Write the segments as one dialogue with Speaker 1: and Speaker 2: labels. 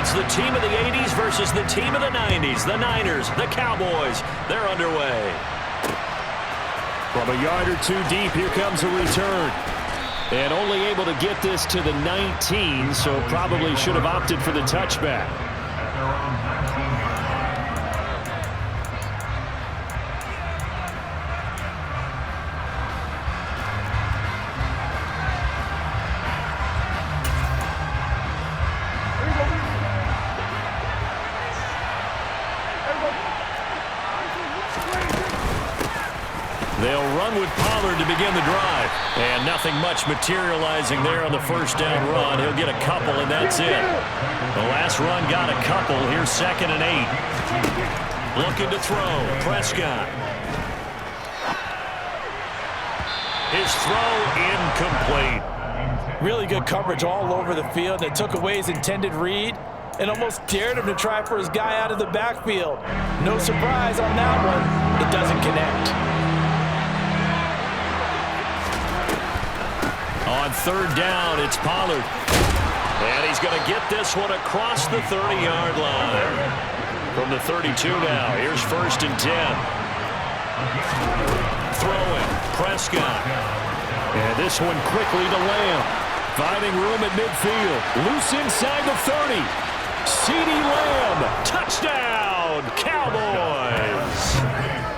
Speaker 1: It's the team of the 80s versus the team of the 90s. The Niners, the Cowboys, they're underway.
Speaker 2: From a yard or two deep, here comes a return. And only able to get this to the 19, so probably should have opted for the touchback.
Speaker 1: They'll run with Pollard to begin the drive. And nothing much materializing there on the first down run. He'll get a couple, and that's it. The last run got a couple. Here's 2nd and 8. Looking to throw. Prescott. His throw incomplete.
Speaker 3: Really good coverage all over the field. They took away his intended read and almost dared him to try for his guy out of the backfield. No surprise on that one. It doesn't connect.
Speaker 1: On 3rd down, it's Pollard. And he's going to get this one across the 30-yard line. From the 32 now, here's 1st and 10. Throwing, Prescott.
Speaker 2: And this one quickly to Lamb. Finding room at midfield. Loose inside the 30. CeeDee Lamb.
Speaker 1: Touchdown, Cowboys.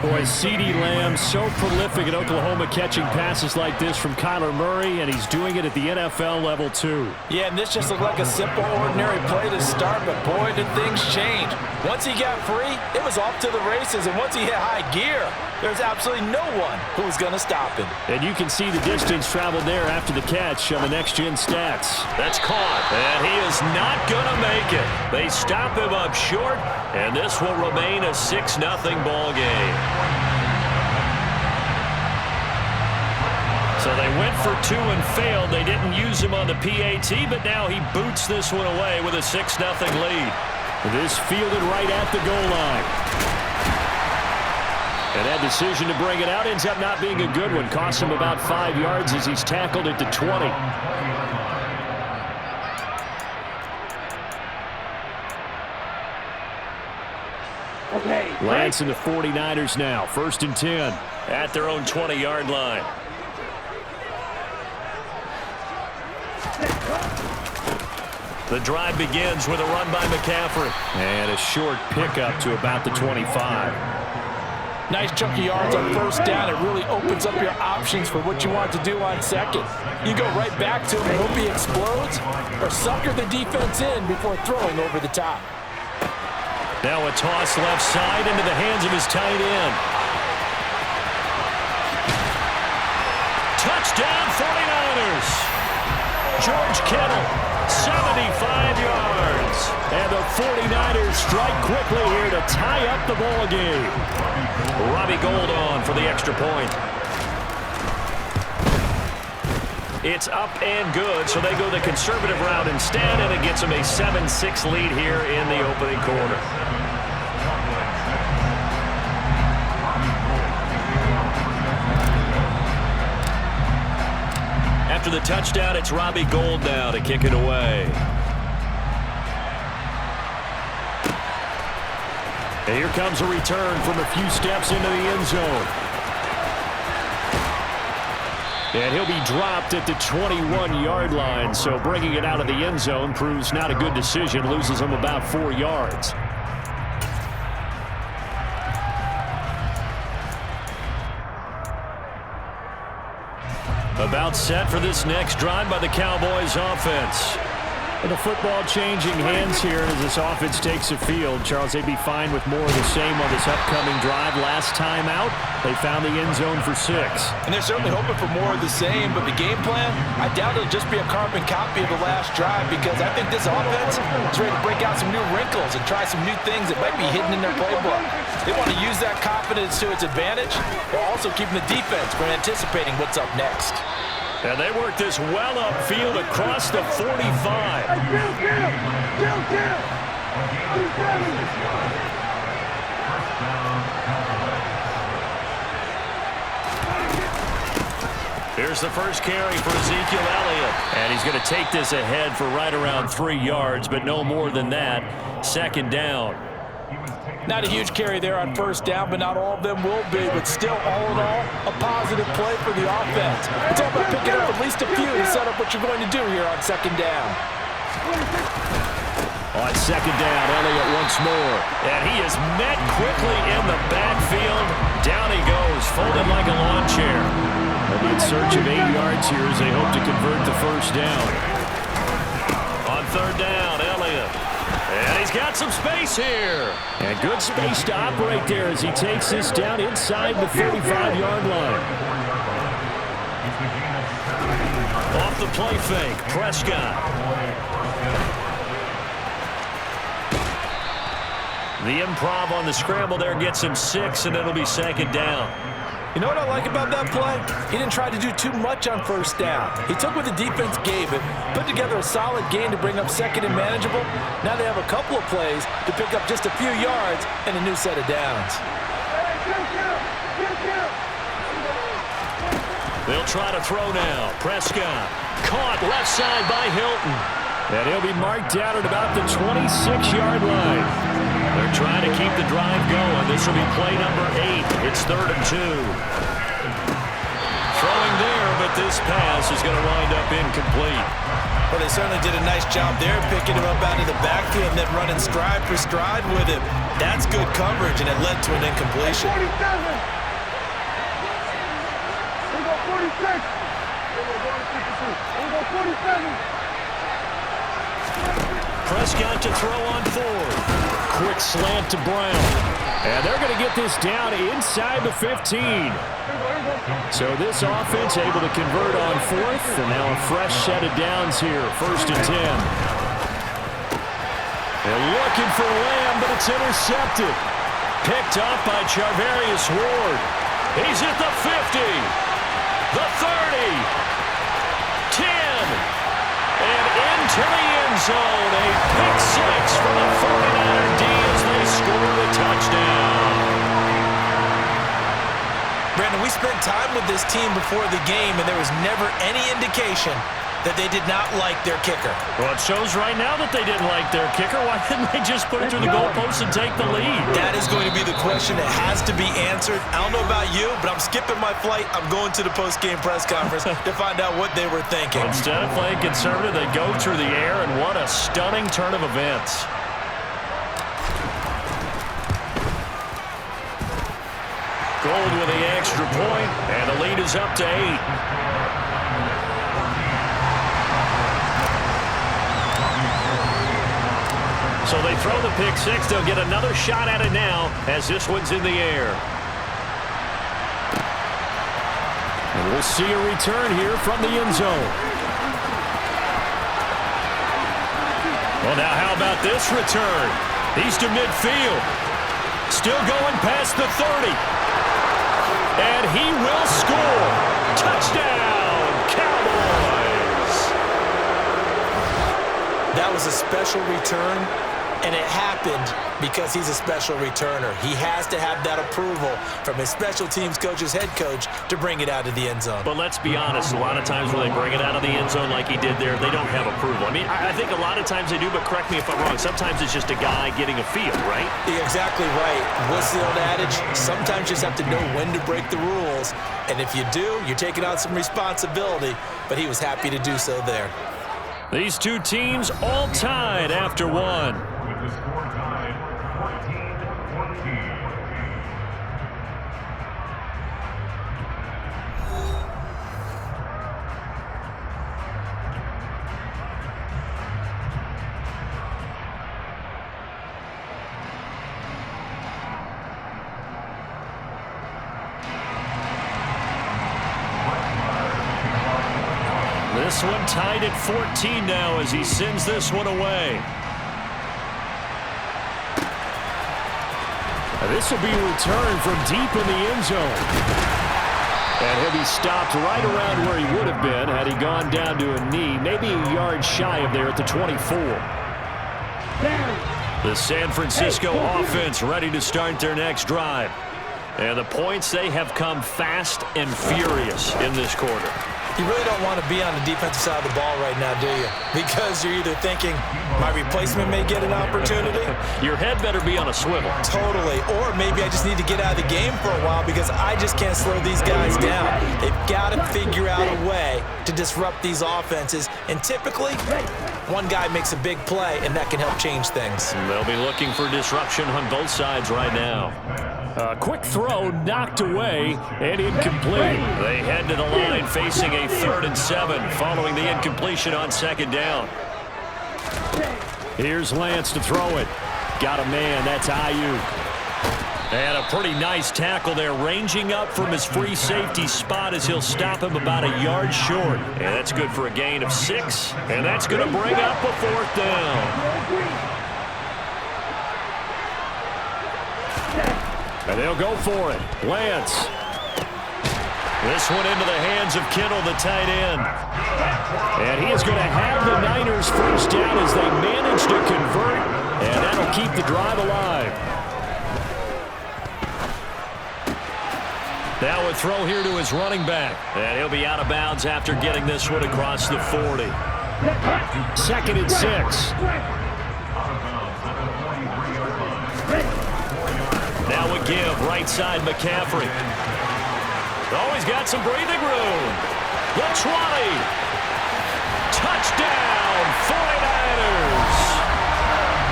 Speaker 2: Boy, CeeDee Lamb so prolific at Oklahoma catching passes like this from Kyler Murray, and he's doing it at the NFL level too.
Speaker 3: Yeah, and this just looked like a simple, ordinary play to start, but boy, did things change. Once he got free, it was off to the races, and once he hit high gear, there's absolutely no one who was going to stop him.
Speaker 2: And you can see the distance traveled there after the catch on the next-gen stats.
Speaker 1: That's caught, and he is not going to make it. They stop him up short, and this will remain a 6-0 ball game. So they went for 2 and failed. They didn't use him on the PAT, but now he boots this one away with a 6-0 lead.
Speaker 2: This fielded right at the goal line. And that decision to bring it out ends up not being a good one. Costs him about 5 yards as he's tackled at the 20. Lance and the 49ers now. 1st and 10.
Speaker 1: At their own 20-yard line. The drive begins with a run by McCaffrey.
Speaker 2: And a short pickup to about the 25.
Speaker 3: Nice chunk of yards on 1st down. It really opens up your options for what you want to do on 2nd. You go right back to him and hope he explodes, or sucker the defense in before throwing over the top.
Speaker 1: Now a toss left side into the hands of his tight end. Touchdown 49ers. George Kittle, 75 yards.
Speaker 2: And the 49ers strike quickly here to tie up the ball game.
Speaker 1: Robbie Gould on for the extra point. It's up and good, so they go the conservative route instead, and it gets them a 7-6 lead here in the opening quarter. After the touchdown, it's Robbie Gould now to kick it away.
Speaker 2: And here comes a return from a few steps into the end zone. And he'll be dropped at the 21-yard line, so bringing it out of the end zone proves not a good decision, loses him about 4 yards.
Speaker 1: About set for this next drive by the Cowboys offense.
Speaker 2: And the football changing hands here as this offense takes the field. Charles, they'd be fine with more of the same on this upcoming drive. Last time out, they found the end zone for 6.
Speaker 3: And they're certainly hoping for more of the same, but the game plan, I doubt it'll just be a carbon copy of the last drive, because I think this offense is ready to break out some new wrinkles and try some new things that might be hidden in their playbook. They want to use that confidence to its advantage, while also keeping the defense from anticipating what's up next.
Speaker 1: And they work this well upfield across the 45. Here's There's the first carry for Ezekiel Elliott. And he's going to take this ahead for right around 3 yards, but no more than that. Second down.
Speaker 3: Not a huge carry there on first down, but not all of them will be. But still, all in all, a positive play for the offense. It's all about picking up at least a few to set up what you're going to do here on second down.
Speaker 2: On second down, Elliott once more.
Speaker 1: And he is met quickly in the backfield. Down he goes, folded like a lawn chair.
Speaker 2: They'll be in search of 8 yards here as they hope to convert the first down.
Speaker 1: On third down, Elliott. And he's got some space here.
Speaker 2: And good space to operate there as he takes this down inside the 35-yard line.
Speaker 1: Off the play fake, Prescott. The improv on the scramble there gets him 6, and it'll be second down.
Speaker 3: You know what I like about that play? He didn't try to do too much on first down. He took what the defense gave him, put together a solid game to bring up second and manageable. Now they have a couple of plays to pick up just a few yards and a new set of downs.
Speaker 1: They'll try to throw now. Prescott caught left side by Hilton.
Speaker 2: And he'll be marked down at about the 26-yard line.
Speaker 1: They're trying to keep the drive going. This will be play number 8. It's 3rd and 2. Throwing there, but this pass is going to wind up incomplete.
Speaker 3: Well, they certainly did a nice job there, picking him up out of the backfield and then running stride for stride with him. That's good coverage, and it led to an incompletion.
Speaker 4: 47. We go 46. We go 47.
Speaker 1: Prescott to throw on 4th.
Speaker 2: Quick slant to Brown. And they're going to get this down inside the 15. So this offense able to convert on 4th. And now a fresh set of downs here. 1st and 10. They're looking for Lamb, but it's intercepted.
Speaker 1: Picked off by Charvarius Ward. He's at the 50. The 30. 10. And into the end zone. A pick 6 for the 49er D as they score the touchdown.
Speaker 3: Brandon, we spent time with this team before the game, and there was never any indication that they did not like their kicker.
Speaker 1: Well, it shows right now that they didn't like their kicker. Why didn't they just put it through the goalpost and take the lead?
Speaker 3: That is going to be the question that has to be answered. I don't know about you, but I'm skipping my flight. I'm going to the post-game press conference to find out what they were thinking.
Speaker 1: Instead of playing conservative, they go through the air, and what a stunning turn of events. Gold with the extra point, and the lead is up to 8. So they throw the pick 6. They'll get another shot at it now as this one's in the air.
Speaker 2: And we'll see a return here from the end zone.
Speaker 1: Well, now how about this return? He's to midfield. Still going past the 30. And he will score. Touchdown, Cowboys.
Speaker 3: That was a special return, and it happened because he's a special returner. He has to have that approval from his special teams coach's head coach to bring it out of the end zone.
Speaker 1: But let's be honest, a lot of times when they bring it out of the end zone like he did there, they don't have approval. I mean, I think a lot of times they do, but correct me if I'm wrong. Sometimes it's just a guy getting a feel, right?
Speaker 3: You're exactly right. What's the old adage? Sometimes you just have to know when to break the rules. And if you do, you're taking on some responsibility. But he was happy to do so there.
Speaker 1: These two teams all tied after one.
Speaker 4: With the score tied 14-14.
Speaker 1: This one tied at 14 now as he sends this one away.
Speaker 2: This will be returned from deep in the end zone. And he'll be stopped right around where he would have been had he gone down to a knee, maybe a yard shy of there at the 24.
Speaker 1: The San Francisco offense ready to start their next drive. And the points, they have come fast and furious in this quarter.
Speaker 3: You really don't want to be on the defensive side of the ball right now, do you? Because you're either thinking, my replacement may get an opportunity.
Speaker 1: Your head better be on a swivel.
Speaker 3: Totally. Or maybe I just need to get out of the game for a while because I just can't slow these guys down. They've got to figure out a way to disrupt these offenses. And typically, one guy makes a big play, and that can help change things.
Speaker 1: They'll be looking for disruption on both sides right now.
Speaker 2: A quick throw knocked away and incomplete.
Speaker 1: They head to the line facing a 3rd and 7 following the incompletion on 2nd down.
Speaker 2: Here's Lance to throw it. Got a man. That's Ayuk.
Speaker 1: And a pretty nice tackle there, ranging up from his free safety spot as he'll stop him about a yard short. And that's good for a gain of 6. And that's going to bring up a 4th down.
Speaker 2: And they'll go for it. Lance.
Speaker 1: This one into the hands of Kittle, the tight end.
Speaker 2: And he is going to have the Niners first down as they manage to convert. And that'll keep the drive alive.
Speaker 1: Now a throw here to his running back. And he'll be out of bounds after getting this one across the 40.
Speaker 2: 2nd and 6.
Speaker 1: Now a give, right side McCaffrey. Oh, he's got some breathing room. The 20. Touchdown, 49ers.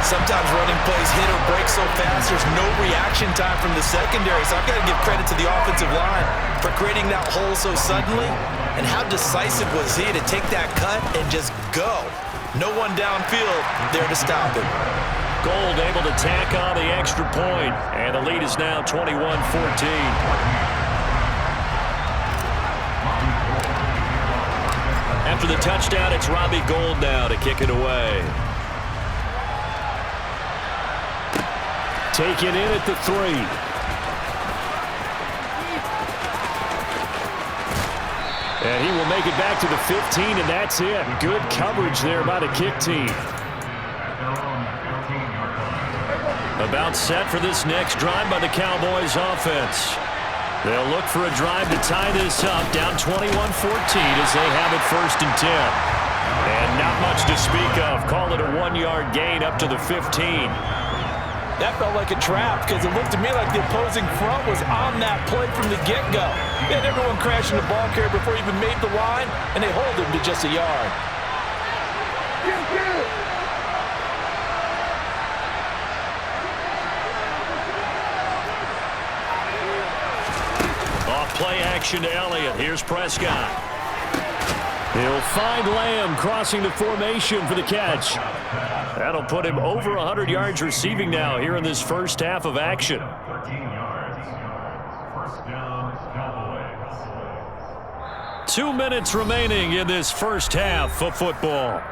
Speaker 3: Sometimes running plays hit or break so fast, there's no reaction time from the secondary. So I've got to give credit to the offensive line for creating that hole so suddenly. And how decisive was he to take that cut and just go? No one downfield there to stop him.
Speaker 1: Gold able to tack on the extra point, and the lead is now 21-14. After the touchdown, it's Robbie Gould now to kick it away.
Speaker 2: Taken in at the 3. And he will make it back to the 15, and that's it. Good coverage there by the kick team.
Speaker 1: About set for this next drive by the Cowboys offense. They'll look for a drive to tie this up, down 21-14 as they have it 1st and 10. And not much to speak of. Call it a 1-yard gain up to the 15.
Speaker 3: That felt like a trap because it looked to me like the opposing front was on that play from the get-go. They had everyone crashing the ball carrier before he even made the line, and they hold him to just a yard.
Speaker 1: Play action to Elliott. Here's Prescott.
Speaker 2: He'll find Lamb crossing the formation for the catch.
Speaker 1: That'll put him over 100 yards receiving now here in this first half of action.
Speaker 4: 13 yards. First down, Cowboys.
Speaker 1: 2 minutes remaining in this first half of football.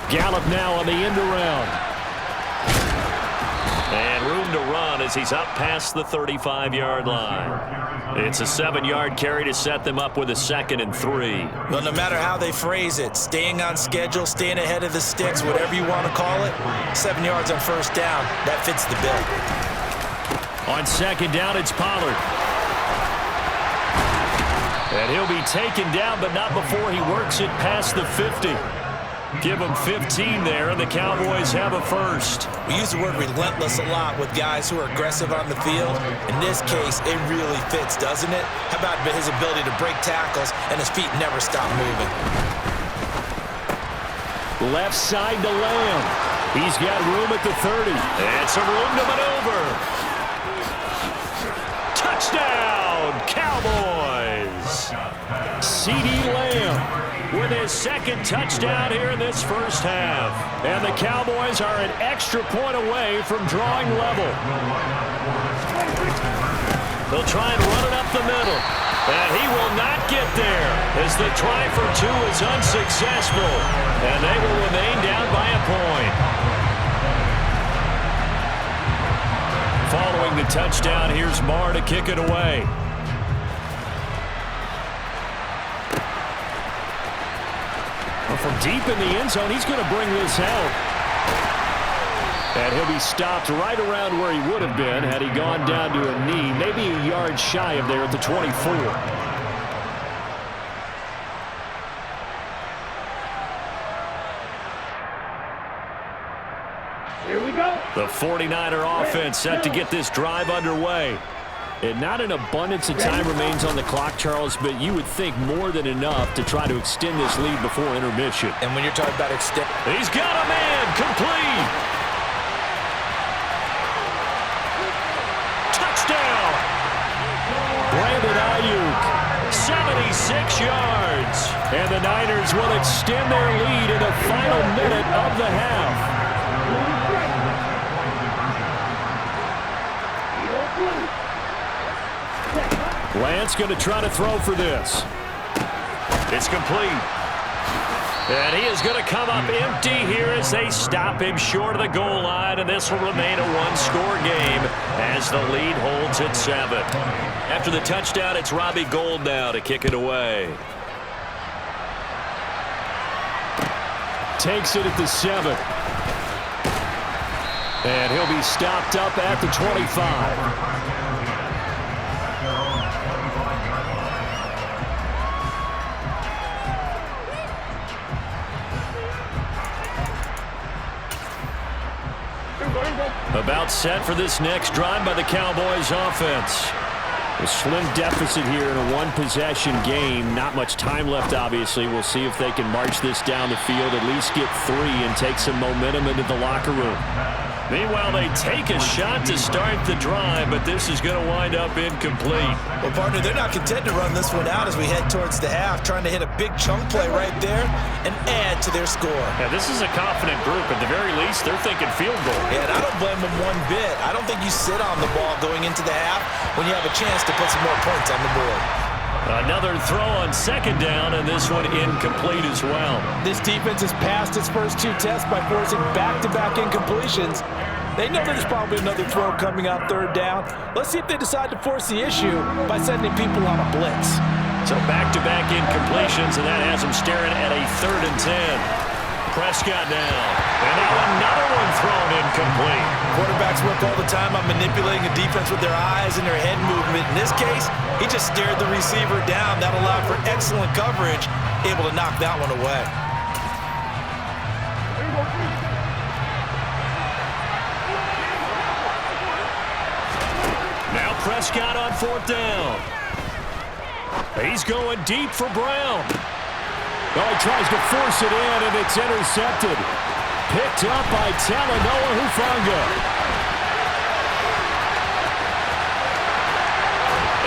Speaker 2: Gallup now on the end around.
Speaker 1: And room to run as he's up past the 35-yard line. It's a 7-yard carry to set them up with a 2nd and 3.
Speaker 3: Well, no matter how they phrase it, staying on schedule, staying ahead of the sticks, whatever you want to call it, 7 yards on first down, that fits the bill.
Speaker 1: On 2nd down, it's Pollard. And he'll be taken down, but not before he works it past the 50. Give them 15 there, and the Cowboys have a first.
Speaker 3: We use the word relentless a lot with guys who are aggressive on the field. In this case, it really fits, doesn't it? How about his ability to break tackles and his feet never stop moving?
Speaker 2: Left side to Lamb. He's got room at the 30.
Speaker 1: And some room to maneuver. Touchdown, Cowboys!
Speaker 2: CeeDee Lamb with his second touchdown here in this first half. And the Cowboys are an extra point away from drawing level.
Speaker 1: They'll try and run it up the middle. And he will not get there as the try for two is unsuccessful. And they will remain down by a point. Following the touchdown, here's Marr to kick it away.
Speaker 2: Well, from deep in the end zone, he's going to bring this out. And he'll be stopped right around where he would have been had he gone down to a knee, maybe a yard shy of there at the 24.
Speaker 5: Here we go.
Speaker 1: The 49er offense set to get this drive underway.
Speaker 2: And not an abundance of time remains on the clock, Charles, but you would think more than enough to try to extend this lead before intermission.
Speaker 3: And when you're talking about extend,
Speaker 1: he's got a man complete. Touchdown.
Speaker 2: Brandon Ayuk,
Speaker 1: 76 yards.
Speaker 2: And the Niners will extend their lead in the final minute of the half. Lance going to try to throw for this.
Speaker 1: It's complete. And he is going to come up empty here as they stop him short of the goal line, and this will remain a one-score game as the lead holds at 7. After the touchdown, it's Robbie Gould now to kick it away.
Speaker 2: Takes it at the 7. And he'll be stopped up at the 25.
Speaker 1: About set for this next drive by the Cowboys offense.
Speaker 2: A slim deficit here in a one-possession game. Not much time left, obviously. We'll see if they can march this down the field, at least get 3 and take some momentum into the locker room.
Speaker 1: Meanwhile, they take a shot to start the drive, but this is going to wind up incomplete.
Speaker 3: Well, partner, they're not content to run this one out as we head towards the half, trying to hit a big chunk play right there and add to their score.
Speaker 1: Yeah, this is a confident group. At the very least, they're thinking field goal.
Speaker 3: Yeah, and I don't blame them one bit. I don't think you sit on the ball going into the half when you have a chance to put some more points on the board.
Speaker 1: Another throw on second down, and this one incomplete as well.
Speaker 3: This defense has passed its first 2 tests by forcing back-to-back incompletions. They know there's probably another throw coming on third down. Let's see if they decide to force the issue by sending people on a blitz.
Speaker 1: So back-to-back incompletions, and that has them staring at a 3rd and 10. Prescott now. And now another one thrown incomplete.
Speaker 3: Quarterbacks work all the time on manipulating a defense with their eyes and their head movement. In this case, he just stared the receiver down. That allowed for excellent coverage, able to knock that one away.
Speaker 1: Now Prescott on 4th down. He's going deep for Brown.
Speaker 2: Oh, he tries to force it in, and it's intercepted. Picked up by Talanoa Hufanga.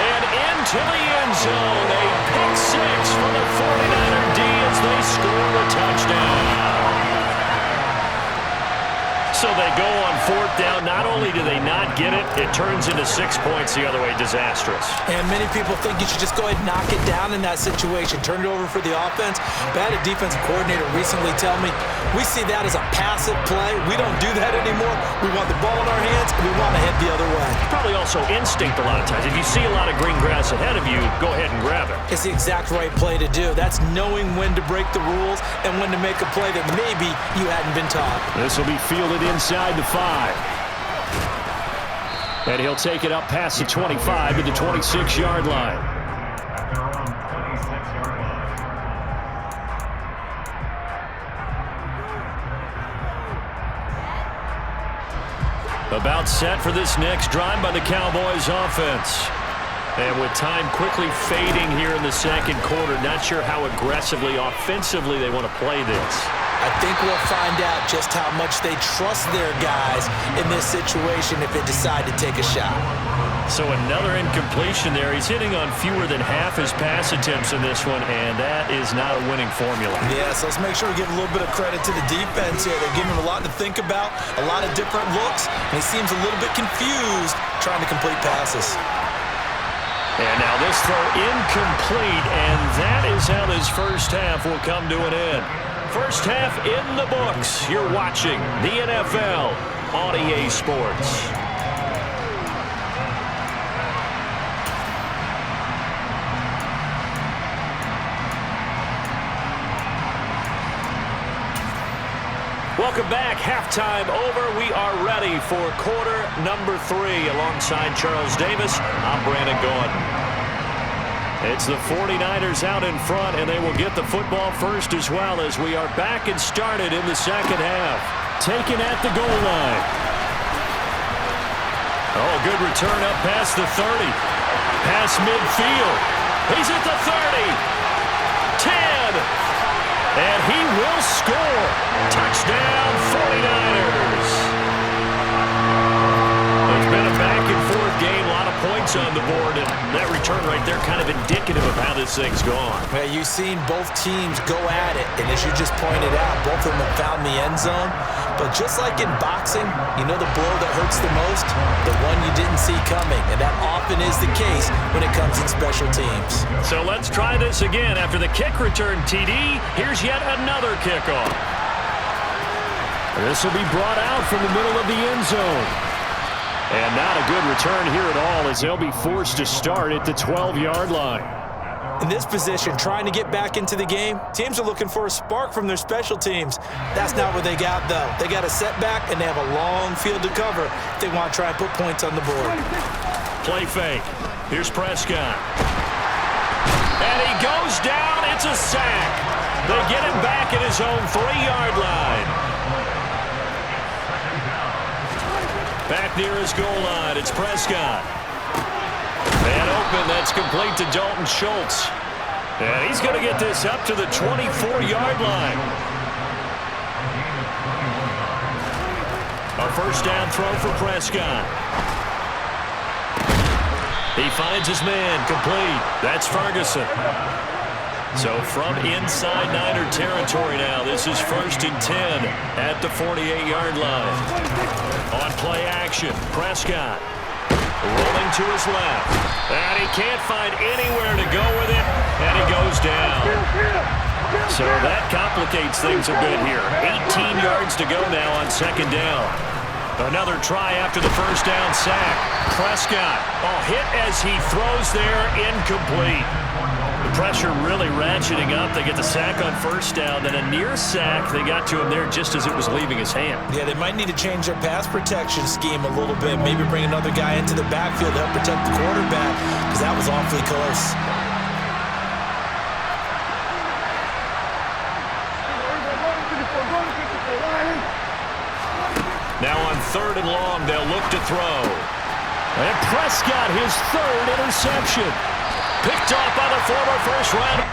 Speaker 1: And into the end zone. A pick 6 for the 49er D as they score a touchdown. So they go on 4th down. Not only do they not get it, it turns into 6 points the other way. Disastrous.
Speaker 3: And many people think you should just go ahead and knock it down in that situation. Turn it over for the offense. But I had a defensive coordinator recently tell me, we see that as a passive play. We don't do that anymore. We want the ball in our hands, and we want to head the other way.
Speaker 1: Probably also instinct a lot of times. If you see a lot of green grass ahead of you, go ahead and grab it.
Speaker 3: It's the exact right play to do. That's knowing when to break the rules and when to make a play that maybe you hadn't been taught.
Speaker 2: This will be fielded inside the 5. And he'll take it up past the 25 to the 26-yard line.
Speaker 1: About set for this next drive by the Cowboys offense.
Speaker 2: And with time quickly fading here in the second quarter, not sure how aggressively, offensively they want to play this.
Speaker 3: I think we'll find out just how much they trust their guys in this situation if they decide to take a shot.
Speaker 1: So another incompletion there. He's hitting on fewer than half his pass attempts in this one, and that is not a winning formula.
Speaker 3: Yeah, so let's make sure we give a little bit of credit to the defense here. They're giving him a lot to think about, a lot of different looks, and he seems a little bit confused trying to complete passes.
Speaker 1: And now this throw incomplete, and that is how this first half will come to an end. First half in the books. You're watching the NFL on EA Sports. Welcome back. Halftime over. We are ready for quarter number 3. Alongside Charles Davis, I'm Brandon Gordon. It's the 49ers out in front, and they will get the football first as well as we are back and started in the second half. Taken at the goal line. Oh, good return up past the 30. Past midfield. He's at the 30. 10. And he will score. Touchdown, 49ers. It's been a back-and-forth game, a lot of points on the board, and that return right there kind of indicative of how this thing's gone.
Speaker 3: Well, you've seen both teams go at it, and as you just pointed out, both of them have found the end zone. But just like in boxing, you know the blow that hurts the most? The one you didn't see coming, and that often is the case when it comes in special teams.
Speaker 1: So let's try this again. After the kick return, TD, here's yet another kickoff.
Speaker 2: This will be brought out from the middle of the end zone. And not a good return here at all as they'll be forced to start at the 12-yard line.
Speaker 3: In this position, trying to get back into the game, teams are looking for a spark from their special teams. That's not what they got, though. They got a setback, and they have a long field to cover if they want to try and put points on the board.
Speaker 1: Play fake. Here's Prescott. And he goes down. It's a sack. They get him back at his own 3-yard line. Back near his goal line, it's Prescott. Man open, that's complete to Dalton Schultz. And he's going to get this up to the 24-yard line. A first down throw for Prescott. He finds his man, complete. That's Ferguson. So from inside Niner territory now, this is 1st and 10 at the 48-yard line. On play action, Prescott rolling to his left. And he can't find anywhere to go with it, and he goes down. So that complicates things a bit here. 18 yards to go now on 2nd down. Another try after the first down sack. Prescott, hit as he throws there, incomplete. The pressure really ratcheting up. They get the sack on 1st down, then a near sack. They got to him there just as it was leaving his hand.
Speaker 3: Yeah, they might need to change their pass protection scheme a little bit. Maybe bring another guy into the backfield to help protect the quarterback, because that was awfully close.
Speaker 1: Now on 3rd and long, they'll look to throw.
Speaker 2: And Prescott, his 3rd interception.
Speaker 1: Picked off by the former first-round